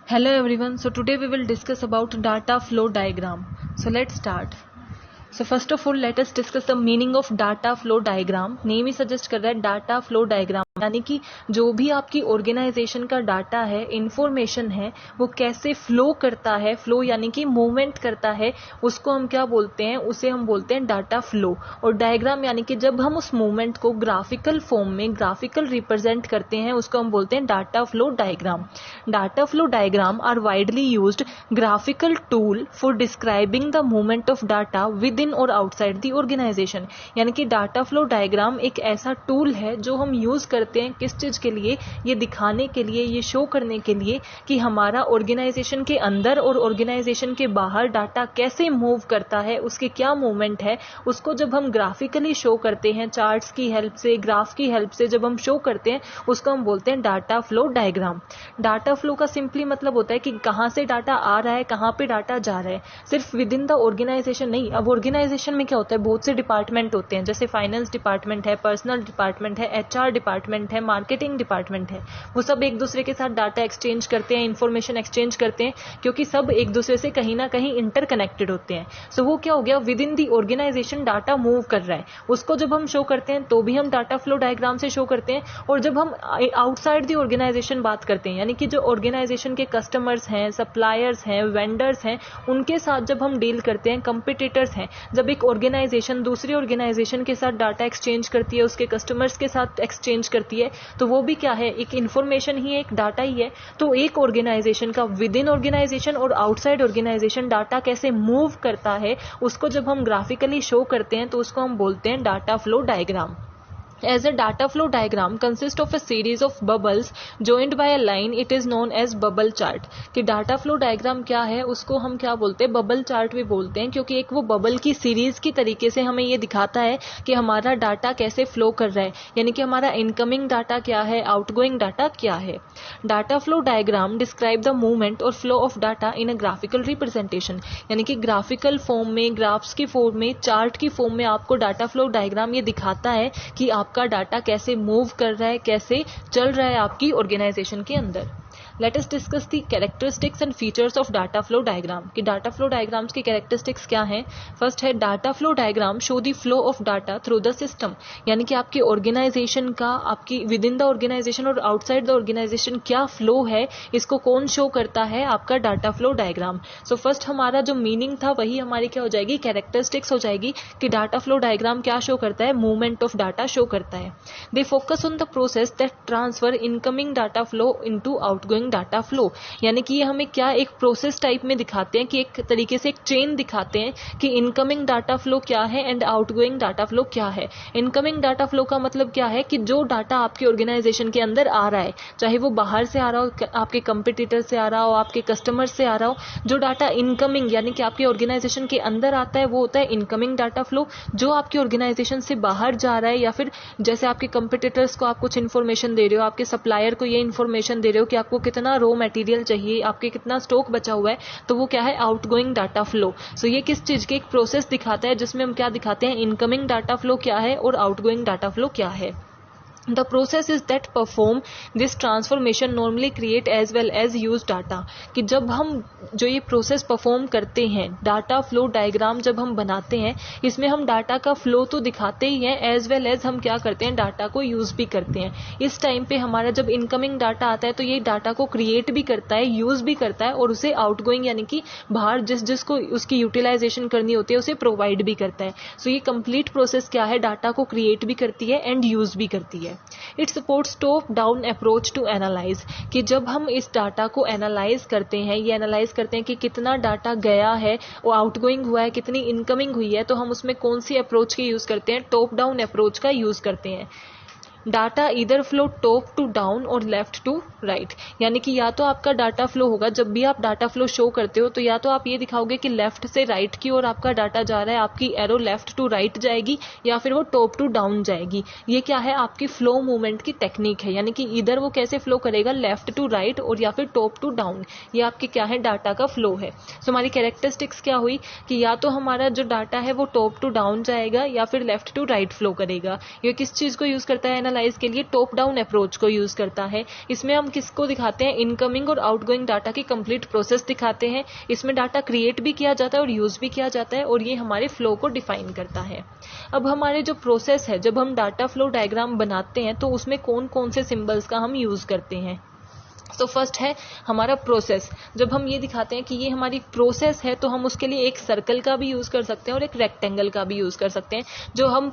Hello everyone. So today we will discuss about data flow diagram. So let's start. So first of all let us discuss the meaning of data flow diagram. Name he suggest कर रहा है data flow diagram, यानी कि जो भी आपकी organisation का data है, इंफॉर्मेशन है, वो कैसे फ्लो करता है, फ्लो यानी कि मूवमेंट करता है, उसको हम क्या बोलते हैं, उसे हम बोलते हैं डाटा फ्लो। और डायग्राम यानी कि जब हम उस मूवमेंट को ग्राफिकल फॉर्म में ग्राफिकल रिप्रेजेंट करते हैं उसको हम बोलते हैं data flow diagram. Data flow diagram are widely used graphical tool for describing the movement of data within और आउटसाइड द ऑर्गेनाइजेशन। यानी कि डाटा फ्लो डायग्राम एक ऐसा टूल है जो हम यूज करते हैं किस चीज के लिए, ये दिखाने के लिए, ये शो करने के लिए कि हमारा ऑर्गेनाइजेशन के अंदर और ऑर्गेनाइजेशन के बाहर डाटा कैसे मूव करता है, उसके क्या मूवमेंट है, उसको जब हम ग्राफिकली शो करते हैं, चार्ट्स की हेल्प से, ग्राफ की हेल्प से जब हम शो करते हैं उसको हम बोलते हैं data flow diagram. Data flow का सिंपली मतलब होता है कि कहां से डाटा आ रहा है, कहां पे डाटा जा रहा है, सिर्फ विद इन द ऑर्गेनाइजेशन नहीं। अब ऑर्गेनाइजेशन में क्या होता है, बहुत से डिपार्टमेंट होते हैं, जैसे फाइनेंस डिपार्टमेंट है, पर्सनल डिपार्टमेंट है, एचआर डिपार्टमेंट है, मार्केटिंग डिपार्टमेंट है। वो सब एक दूसरे के साथ डाटा एक्सचेंज करते हैं, इंफॉर्मेशन एक्सचेंज करते हैं, क्योंकि सब एक दूसरे से कहीं ना कहीं इंटरकनेक्टेड होते हैं। सो वो क्या हो गया, within the organization data move कर रहा है, उसको जब हम शो करते हैं तो भी हम डाटा फ्लो डायग्राम से शो करते हैं। और जब हम आउटसाइड दी ऑर्गेनाइजेशन बात करते हैं, यानी कि जो ऑर्गेनाइजेशन के कस्टमर्स हैं, सप्लायर्स हैं, वेंडर्स हैं, उनके साथ जब हम डील करते हैं, कंपिटिटर्स हैं, जब एक ऑर्गेनाइजेशन दूसरी ऑर्गेनाइजेशन के साथ डाटा एक्सचेंज करती है, उसके कस्टमर्स के साथ एक्सचेंज करती है, तो वो भी क्या है, एक इंफॉर्मेशन ही है, एक डाटा ही है। तो एक ऑर्गेनाइजेशन का विद इन ऑर्गेनाइजेशन और आउटसाइड ऑर्गेनाइजेशन डाटा कैसे मूव करता है, उसको जब हम ग्राफिकली शो करते हैं तो उसको हम बोलते हैं data flow diagram. As a data flow diagram consists of a series of bubbles joined by a line, it is known as bubble chart। कि डाटा फ्लो डायग्राम क्या है, उसको हम क्या बोलते हैं, बबल चार्ट भी बोलते हैं, क्योंकि एक वो बबल की सीरीज की तरीके से हमें ये दिखाता है कि हमारा डाटा कैसे फ्लो कर रहा है, यानी कि हमारा इनकमिंग डाटा क्या है, आउटगोइंग डाटा क्या है। Data flow diagram describe the movement और flow of data in a graphical representation. यानी कि ग्राफिकल फॉर्म में, ग्राफ्स की फॉर्म में, चार्ट की फॉर्म में आपको डाटा फ्लो डायग्राम ये दिखाता है कि आपका डाटा कैसे मूव कर रहा है, कैसे चल रहा है आपकी ऑर्गेनाइजेशन के अंदर। Let us discuss the characteristics and features of data flow diagram। कि डाटा फ्लो डायग्राम्स की कैरेक्टरिस्टिक्स क्या हैं। फर्स्ट है data flow diagram show the flow of data through the system. यानी कि आपकी ऑर्गेनाइजेशन का, आपकी विद इन द ऑर्गेनाइजेशन और आउटसाइड द ऑर्गेनाइजेशन क्या फ्लो है, इसको कौन शो करता है, आपका data flow diagram. So first हमारा जो मीनिंग था वही हमारी क्या हो जाएगी, कैरेक्टरिस्टिक्स हो जाएगी कि डाटा फ्लो डायग्राम क्या शो करता है, मूवमेंट ऑफ डाटा शो करता है। They focus on the process that transfer incoming data flow into outgoing data flow. यानी कि ये हमें क्या एक प्रोसेस टाइप में दिखाते हैं, कि एक तरीके से एक चेन दिखाते हैं कि इनकमिंग डाटा फ्लो क्या है एंड आउटगोइंग डाटा फ्लो क्या है। इनकमिंग डाटा फ्लो का मतलब क्या है कि जो डाटा आपके ऑर्गेनाइजेशन के अंदर आ रहा है, चाहे वो बाहर से आ रहा हो, आपके कंपिटिटर से आ रहा हो, आपके कस्टमर से आ रहा हो, जो डाटा इनकमिंग यानी कि आपके ऑर्गेनाइजेशन के अंदर आता है वो होता है इनकमिंग डाटा फ्लो। जो आपकी ऑर्गेनाइजेशन से बाहर जा रहा है, या फिर जैसे आपके कंपिटिटर्स को आप कुछ इन्फॉर्मेशन दे रहे हो, आपके सप्लायर को ये इन्फॉर्मेशन दे रहे हो कि आपको कितना रॉ मटेरियल चाहिए, आपके कितना स्टॉक बचा हुआ है, तो वो क्या है, आउटगोइंग डाटा फ्लो। सो ये किस चीज की एक प्रोसेस दिखाता है जिसमें हम क्या दिखाते हैं, इनकमिंग डाटा फ्लो क्या है और आउटगोइंग डाटा फ्लो क्या है। The process is that perform this transformation normally create as well as use data। कि जब हम जो ये प्रोसेस परफॉर्म करते हैं, डाटा फ्लो डायग्राम जब हम बनाते हैं, इसमें हम डाटा का फ्लो तो दिखाते ही हैं, एज वेल एज हम क्या करते हैं, डाटा को यूज भी करते हैं। इस टाइम पे हमारा जब इनकमिंग डाटा आता है तो ये डाटा को क्रिएट भी करता है, यूज भी करता है, और उसे आउटगोइंग यानी कि बाहर जिसको उसकी यूटिलाइजेशन करनी होती है उसे प्रोवाइड भी करता है। सो ये कंप्लीट प्रोसेस क्या है, डाटा को क्रिएट भी करती है एंड यूज भी करती है। It supports top down approach to analyze. कि जब हम इस डाटा को एनालाइज करते हैं, ये एनालाइज करते हैं कि कितना डाटा गया है, वो आउटगोइंग हुआ है, कितनी इनकमिंग हुई है, तो हम उसमें कौन सी अप्रोच की यूज करते हैं, टॉप डाउन अप्रोच का यूज करते हैं। डाटा इधर फ्लो टॉप टू डाउन और लेफ्ट टू राइट। यानी कि या तो आपका डाटा फ्लो होगा, जब भी आप डाटा फ्लो शो करते हो तो या तो आप ये दिखाओगे कि लेफ्ट से राइट की ओर आपका डाटा जा रहा है, आपकी एरो लेफ्ट टू राइट जाएगी, या फिर वो टॉप टू डाउन जाएगी। ये क्या है, आपकी फ्लो मूवमेंट की टेक्निक है। यानी कि इधर वो कैसे फ्लो करेगा, लेफ्ट टू राइट और या फिर टॉप टू डाउन। ये आपके क्या है, डाटा का फ्लो है। सो हमारी कैरेक्टरिस्टिक्स क्या हुई कि या तो हमारा जो डाटा है वो टॉप टू डाउन जाएगा या फिर लेफ्ट टू राइट फ्लो करेगा। ये किस चीज को यूज करता है, एनालाइज के लिए टॉप डाउन अप्रोच को यूज करता है। इसमें हम किसको दिखाते हैं, इनकमिंग और आउटगोइंग डाटा की कंप्लीट प्रोसेस दिखाते हैं। इसमें डाटा क्रिएट भी किया जाता है और यूज भी किया जाता है और ये हमारे फ्लो को डिफाइन करता है। अब हमारे जो प्रोसेस है, जब हम डाटा फ्लो डायग्राम बनाते हैं तो उसमें कौन कौन से सिंबल्स का हम यूज करते हैं। तो फर्स्ट है हमारा प्रोसेस। जब हम ये दिखाते हैं कि ये हमारी प्रोसेस है तो हम उसके लिए एक सर्कल का भी यूज कर सकते हैं और एक रेक्टेंगल का भी यूज कर सकते हैं। जो हम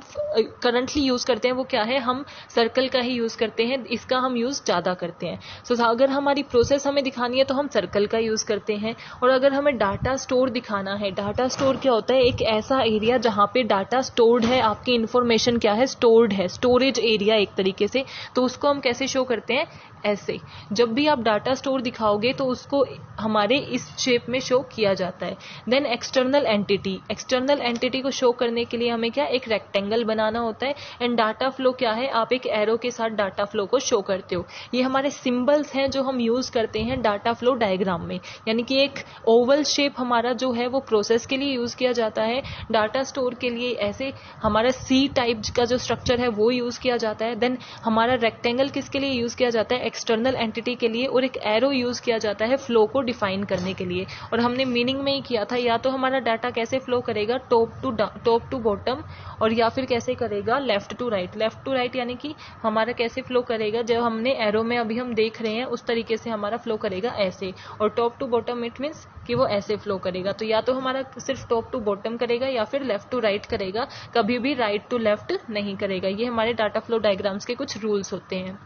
करंटली यूज करते हैं वो क्या है, हम सर्कल का ही यूज करते हैं, इसका हम यूज ज्यादा करते हैं। सो अगर हमारी प्रोसेस हमें दिखानी है तो हम सर्कल का यूज करते हैं। और अगर हमें डाटा स्टोर दिखाना है, डाटा स्टोर क्या होता है, एक ऐसा एरिया जहां पे डाटा स्टोर्ड है, आपकी इंफॉर्मेशन क्या है, स्टोर्ड है, स्टोरेज एरिया एक तरीके से। तो उसको हम कैसे शो करते हैं, ऐसे। जब भी आप डाटा स्टोर दिखाओगे तो उसको हमारे इस शेप में शो किया जाता है। Then external entity, external entity को शो करने के लिए हमें क्या, एक रेक्टेंगल बनाना होता है। एंड डाटा फ्लो क्या है, आप एक एरो के साथ डाटा फ्लो को शो करते हो। ये हमारे सिंबल्स हैं जो हम यूज करते हैं डाटा फ्लो डायग्राम में। यानी कि एक ओवल शेप हमारा जो है वो प्रोसेस के लिए यूज किया जाता है, डाटा स्टोर के लिए ऐसे हमारा सी टाइप का जो स्ट्रक्चर है वो यूज किया जाता है। देन हमारा रेक्टेंगल किसके लिए यूज किया जाता है, एक्सटर्नल एंटिटी के लिए, और एक एरो यूज किया जाता है फ्लो को डिफाइन करने के लिए। और हमने मीनिंग में ही किया था, या तो हमारा डाटा कैसे फ्लो करेगा, टॉप टू बॉटम, और या फिर कैसे करेगा, left to right. Left to right यानी कि हमारा कैसे फ्लो करेगा, जो हमने एरो में अभी हम देख रहे हैं उस तरीके से हमारा फ्लो करेगा ऐसे। और top to bottom it means कि वो ऐसे फ्लो करेगा। तो या तो हमारा सिर्फ टॉप टू बॉटम करेगा या फिर लेफ्ट टू राइट करेगा, कभी भी राइट टू लेफ्ट नहीं करेगा। ये हमारे डाटा फ्लो डायग्राम्स के कुछ रूल्स होते हैं।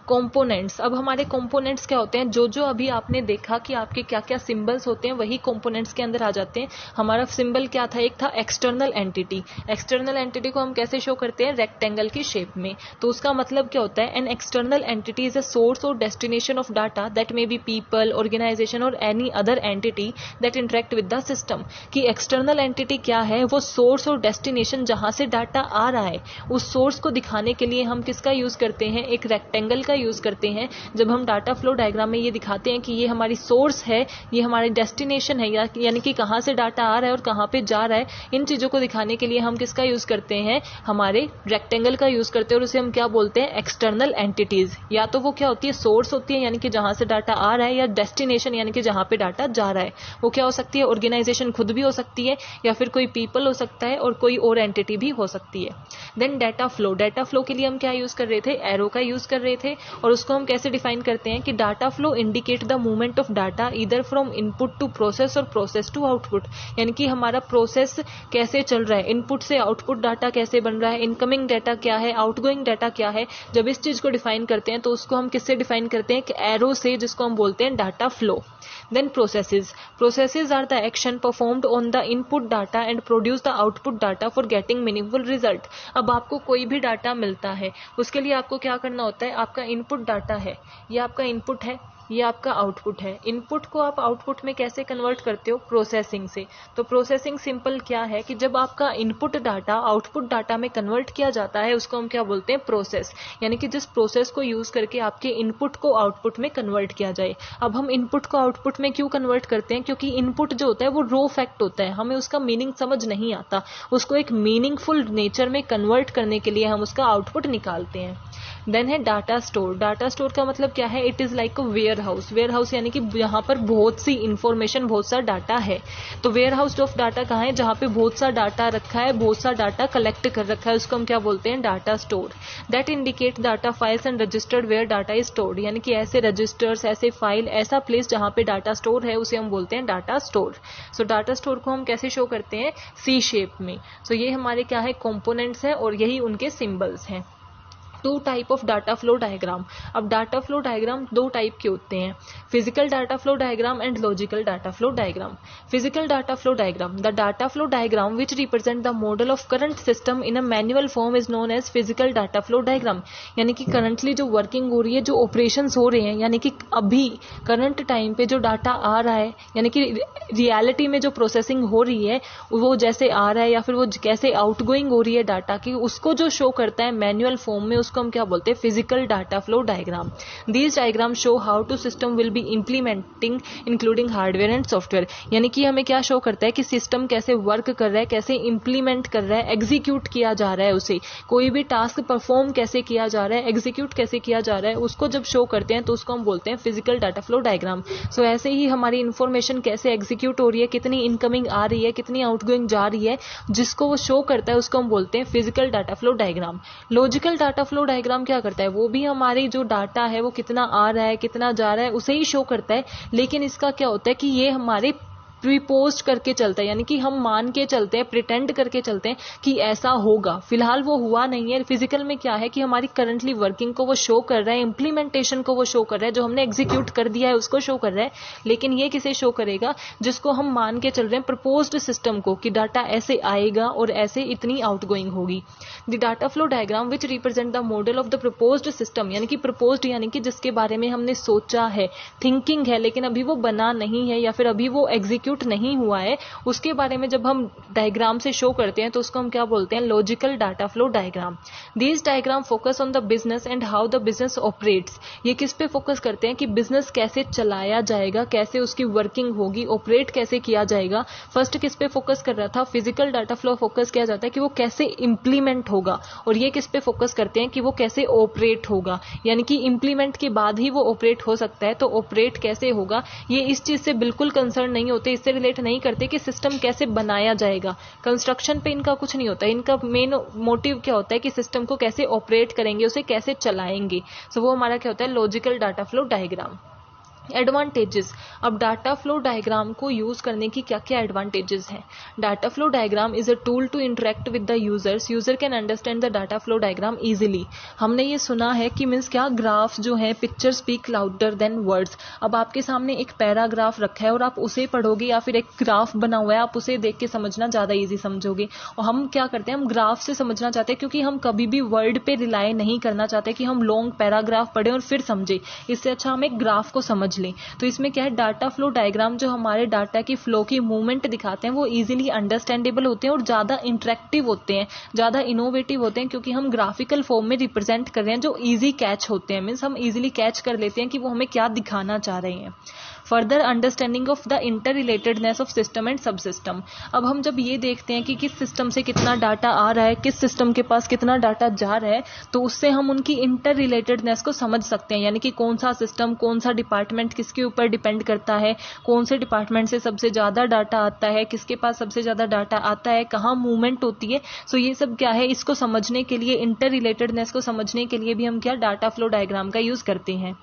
कंपोनेंट्स, अब हमारे कंपोनेंट्स क्या होते हैं, जो जो अभी आपने देखा कि आपके क्या क्या सिंबल्स होते हैं वही कंपोनेंट्स के अंदर आ जाते हैं। हमारा सिंबल क्या था, एक था एक्सटर्नल एंटिटी। एक्सटर्नल एंटिटी को हम कैसे शो करते हैं, रेक्टेंगल की शेप में। तो उसका मतलब क्या होता है, an external entity is a source और destination of data that may be people, organization और any other entity that interact with the system. कि एक्सटर्नल एंटिटी क्या है, वो सोर्स और डेस्टिनेशन जहां से डाटा आ रहा है, उस सोर्स को दिखाने के लिए हम किसका यूज करते हैं, एक रेक्टेंगल का यूज करते हैं। जब हम डाटा फ्लो डायग्राम में ये दिखाते हैं कि ये हमारी सोर्स है, ये हमारी डेस्टिनेशन है, यानी कि कहां से डाटा आ रहा है और कहां पे जा रहा है, इन चीजों को दिखाने के लिए हम किसका यूज करते हैं, हमारे रेक्टेंगल का यूज करते हैं। और उसे हम क्या बोलते हैं, एक्सटर्नल एंटिटीज। या तो वो क्या होती है, सोर्स होती है यानी कि जहां से डाटा आ रहा है, या डेस्टिनेशन यानी कि जहां पे डाटा जा रहा है। वो क्या हो सकती है, ऑर्गेनाइजेशन खुद भी हो सकती है, या फिर कोई पीपल हो सकता है, और कोई और एंटिटी भी हो सकती है। Then data flow, data flow के लिए हम क्या यूज कर रहे थे, एरो का यूज कर रहे थे। और उसको हम कैसे डिफाइन करते हैं कि data flow indicate the movement of data either from input to process और प्रोसेस टू आउटपुट। यानी कि हमारा प्रोसेस कैसे चल रहा है, इनपुट से आउटपुट डाटा कैसे बन रहा है, इनकमिंग डाटा क्या है, आउटगोइंग डाटा क्या है। जब इस चीज को डिफाइन करते हैं तो उसको हम किससे डिफाइन करते हैं, एरो से, जिसको हम बोलते हैं data flow. Then processes are the action performed on the input data and produce the output data for getting meaningful result। अब आपको कोई भी डाटा मिलता है, उसके लिए आपको क्या करना होता है, आपका इनपुट डाटा है, ये आपका इनपुट है, ये आपका आउटपुट है। इनपुट को आप आउटपुट में कैसे कन्वर्ट करते हो, प्रोसेसिंग से। तो प्रोसेसिंग सिंपल क्या है कि जब आपका इनपुट डाटा आउटपुट डाटा में कन्वर्ट किया जाता है, उसको हम क्या बोलते हैं, प्रोसेस। यानी कि जिस प्रोसेस को यूज करके आपके इनपुट को आउटपुट में कन्वर्ट किया जाए। अब हम इनपुट को आउटपुट में क्यों कन्वर्ट करते हैं, क्योंकि इनपुट जो होता है वो रो फैक्ट होता है, हमें उसका मीनिंग समझ नहीं आता। उसको एक मीनिंगफुल नेचर में कन्वर्ट करने के लिए हम उसका आउटपुट निकालते हैं। देन है डाटा स्टोर। डाटा स्टोर का मतलब क्या है, it is like a warehouse. Warehouse यानी कि यहाँ पर बहुत सी इंफॉर्मेशन, बहुत सा डाटा है। तो वेयर हाउस ऑफ डाटा कहाँ है, जहाँ पे बहुत सा डाटा रखा है, बहुत सा डाटा कलेक्ट कर रखा है, उसको हम क्या बोलते हैं, data store. That indicate data files and registered where data is stored. यानी कि ऐसे रजिस्टर्स, ऐसे फाइल, ऐसा प्लेस जहाँ पे डाटा स्टोर है, उसे हम बोलते हैं डाटा स्टोर। सो डाटा स्टोर को हम कैसे शो करते हैं, सी शेप में। सो ये हमारे क्या है, कंपोनेंट्स हैं और यही उनके सिंबल्स हैं। Two type of data flow diagram. अब डाटा फ्लो डायग्राम दो टाइप के होते हैं, physical data flow diagram and logical data flow diagram. Physical data flow diagram, the data flow diagram which represent the model of current system in a manual form is known as physical data flow diagram. यानी कि currently जो working हो रही है, जो operations हो रहे हैं, यानी कि अभी करंट टाइम पे जो डाटा आ रहा है, यानी कि रियलिटी में जो प्रोसेसिंग हो रही है, वो जैसे आ रहा है या फिर वो कैसे आउटगोइंग हो रही है डाटा की, उसको जो शो करता है मैनुअल फॉर्म में, उसको हम क्या बोलते हैं, physical data flow diagram. These diagram show how to system will be implementing including hardware and software, यानी कि हमें क्या शो करता है कि सिस्टम कैसे वर्क कर रहा है, कैसे इंप्लीमेंट कर रहा है, एग्जीक्यूट किया जा रहा है, उसे कोई भी टास्क परफॉर्म कैसे किया जा रहा है, एग्जीक्यूट कैसे किया जा रहा है, उसको जब शो करते हैं तो उसको हम बोलते हैं फिजिकल डाटा फ्लो डायग्राम। सो ऐसे ही हमारी इंफॉर्मेशन कैसे एग्जीक्यूट हो रही है, कितनी इनकमिंग आ रही है, कितनी आउटगोइंग जा रही है, जिसको वो शो करता है उसको हम बोलते हैं physical data flow diagram. Logical data flow diagram क्या करता है, वो भी हमारी जो डाटा है वो कितना आ रहा है, कितना जा रहा है, उसे ही शो करता है, लेकिन इसका क्या होता है कि ये हमारे प्रीपोस्ट करके चलता है, यानी कि हम मान के चलते हैं, प्रिटेंड करके चलते हैं कि ऐसा होगा, फिलहाल वो हुआ नहीं है। फिजिकल में क्या है कि हमारी करंटली वर्किंग को वो शो कर रहा है, इंप्लीमेंटेशन को वो शो कर रहा है, जो हमने एग्जीक्यूट कर दिया है उसको शो कर रहा है, लेकिन ये किसे शो करेगा, जिसको हम मान के चल रहे हैं प्रपोज्ड सिस्टम को, कि डाटा ऐसे आएगा और ऐसे इतनी आउटगोइंग होगी। The data flow diagram which represent the model of the proposed system, यानी कि प्रपोज्ड यानी कि जिसके बारे में हमने सोचा है, थिंकिंग है, लेकिन अभी वो बना नहीं है या फिर अभी वो एग्जीक्यूट नहीं हुआ है, उसके बारे में जब हम डायग्राम से शो करते हैं तो उसको हम क्या बोलते हैं, logical data flow diagram. These diagram focus on the business and how the business operates, ये किस पे फोकस करते हैं कि बिजनेस कैसे चलाया जाएगा, कैसे उसकी वर्किंग होगी, ऑपरेट कैसे किया जाएगा। फर्स्ट किस पे फोकस कर रहा था, फिजिकल डाटा फ्लो फोकस किया जाता है कि वो कैसे इंप्लीमेंट होगा, और ये किस पे फोकस करते हैं कि वो कैसे ऑपरेट होगा, यानी कि इंप्लीमेंट के बाद ही वो ऑपरेट हो सकता है, तो ऑपरेट कैसे होगा ये इस चीज से बिल्कुल कंसर्न नहीं होते, इससे रिलेट नहीं करते कि सिस्टम कैसे बनाया जाएगा। कंस्ट्रक्शन पे इनका कुछ नहीं होता, इनका मेन मोटिव क्या होता है कि सिस्टम को कैसे ऑपरेट करेंगे, उसे कैसे चलाएंगे। सो वो हमारा क्या होता है, logical data flow diagram. Advantages, अब डाटा फ्लो डायग्राम को यूज करने की क्या क्या एडवांटेजेस हैं। Data flow diagram is a tool to interact with the users, user can understand the data flow diagram easily. हमने ये सुना है कि मीन्स क्या, ग्राफ जो है, picture speak louder than words. अब आपके सामने एक पैराग्राफ रखा है और आप उसे पढ़ोगे, या फिर एक ग्राफ बना हुआ है, आप उसे देख के समझना ज्यादा ईजी समझोगे। और हम क्या करते हैं, हम ग्राफ से समझना चाहते हैं, क्योंकि हम कभी भी वर्ड पे रिलाई नहीं करना चाहते कि हम लॉन्ग पैराग्राफ पढ़े और फिर समझे, इससे अच्छा हम एक ग्राफ को समझ लें। तो इसमें क्या है, डाटा फ्लो डायग्राम जो हमारे डाटा की फ्लो की मूवमेंट दिखाते हैं वो इजीली अंडरस्टैंडेबल होते हैं और ज्यादा इंटरेक्टिव होते हैं, ज्यादा इनोवेटिव होते हैं, क्योंकि हम ग्राफिकल फॉर्म में रिप्रेजेंट कर रहे हैं, जो इजी कैच होते हैं, मीन्स हम इजीली कैच कर लेते हैं कि वो हमें क्या दिखाना चाह रहे हैं। Further understanding of the inter relatedness of system and सब सिस्टम, अब हम जब ये देखते हैं कि किस सिस्टम से कितना डाटा आ रहा है, किस सिस्टम के पास कितना डाटा जा रहा है, तो उससे हम उनकी इंटर रिलेटेडनेस को समझ सकते हैं, यानी कि कौन सा सिस्टम, कौन सा डिपार्टमेंट किसके ऊपर डिपेंड करता है, कौन से डिपार्टमेंट से सबसे ज्यादा डाटा आता है, किसके पास सबसे ज्यादा डाटा आता है, कहाँ मूवमेंट होती है। सो ये सब क्या है, इसको समझने के लिए, इंटर रिलेटेडनेस को समझने के लिए भी हम क्या, डाटा फ्लो डायग्राम का यूज करते हैं।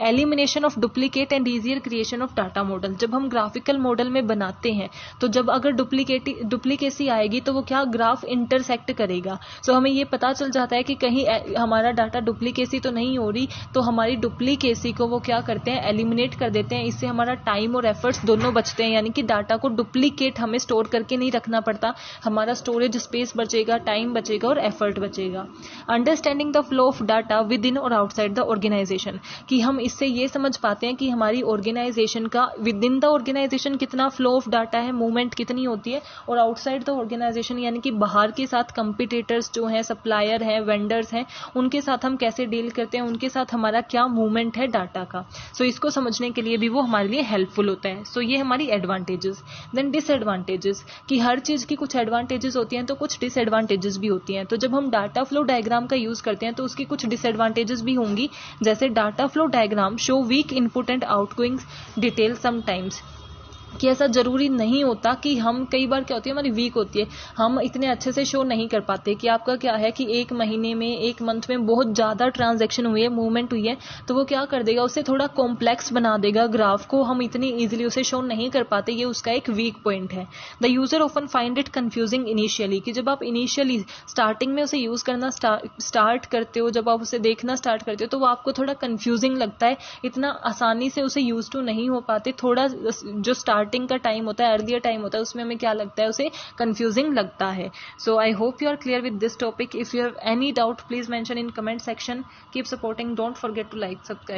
Elimination of duplicate and easier creation of data model, जब हम ग्राफिकल मॉडल में बनाते हैं तो जब अगर डुप्लीकेसी आएगी तो वो क्या, ग्राफ इंटरसेक्ट करेगा। सो हमें ये पता चल जाता है कि कहीं हमारा डाटा डुप्लीकेसी तो नहीं हो रही, तो हमारी डुप्लीकेसी को वो क्या करते हैं, एलिमिनेट कर देते हैं। इससे हमारा टाइम और एफर्ट्स दोनों बचते हैं, यानी कि डाटा को डुप्लीकेट हमें स्टोर करके नहीं रखना पड़ता, हमारा स्टोरेज स्पेस बचेगा, टाइम बचेगा और एफर्ट बचेगा। Understanding the flow of data within और आउटसाइड द ऑर्गेनाइजेशन, कि हम इससे ये समझ पाते हैं कि हमारी ऑर्गेनाइजेशन का, विद इन द ऑर्गेनाइजेशन कितना फ्लो ऑफ डाटा है, मूवमेंट कितनी होती है, और आउटसाइड द ऑर्गेनाइजेशन यानी कि बाहर के साथ कंपटीटर्स जो हैं, सप्लायर हैं, वेंडर्स हैं, उनके साथ हम कैसे डील करते हैं, उनके साथ हमारा क्या मूवमेंट है डाटा का। सो इसको समझने के लिए भी वो हमारे लिए हेल्पफुल होता है। सो ये हमारी एडवांटेजेस। देन डिसएडवांटेजेस, कि हर चीज की कुछ एडवांटेजेस होती हैं तो कुछ डिसएडवांटेजेस भी होती हैं। तो जब हम डाटा फ्लो डायग्राम का यूज करते हैं तो उसकी कुछ डिसएडवांटेजेस भी होंगी, जैसे data flow diagram show weak input and outgoing detail sometimes, कि ऐसा जरूरी नहीं होता कि हम, कई बार क्या होती है हमारी वीक होती है, हम इतने अच्छे से शो नहीं कर पाते कि आपका क्या है कि एक महीने में, एक मंथ में बहुत ज्यादा ट्रांजैक्शन हुई है, मूवमेंट हुई है, तो वो क्या कर देगा, उसे थोड़ा कॉम्प्लेक्स बना देगा ग्राफ को, हम इतनी इजीली उसे शो नहीं कर पाते, ये उसका एक वीक पॉइंट है। The user often find it confusing initially, कि जब आप इनिशियली स्टार्टिंग में उसे यूज करना स्टार्ट करते हो, जब आप उसे देखना स्टार्ट करते हो तो वो आपको थोड़ा कंफ्यूजिंग लगता है, इतना आसानी से उसे यूज टू नहीं हो पाते, थोड़ा जो स्टार्टिंग का टाइम होता है, अर्लियर टाइम होता है, उसमें हमें क्या लगता है, उसे कंफ्यूजिंग लगता है। So I hope you are clear with this topic. If you have any doubt please mention in comment section. Keep supporting, don't forget to like, subscribe.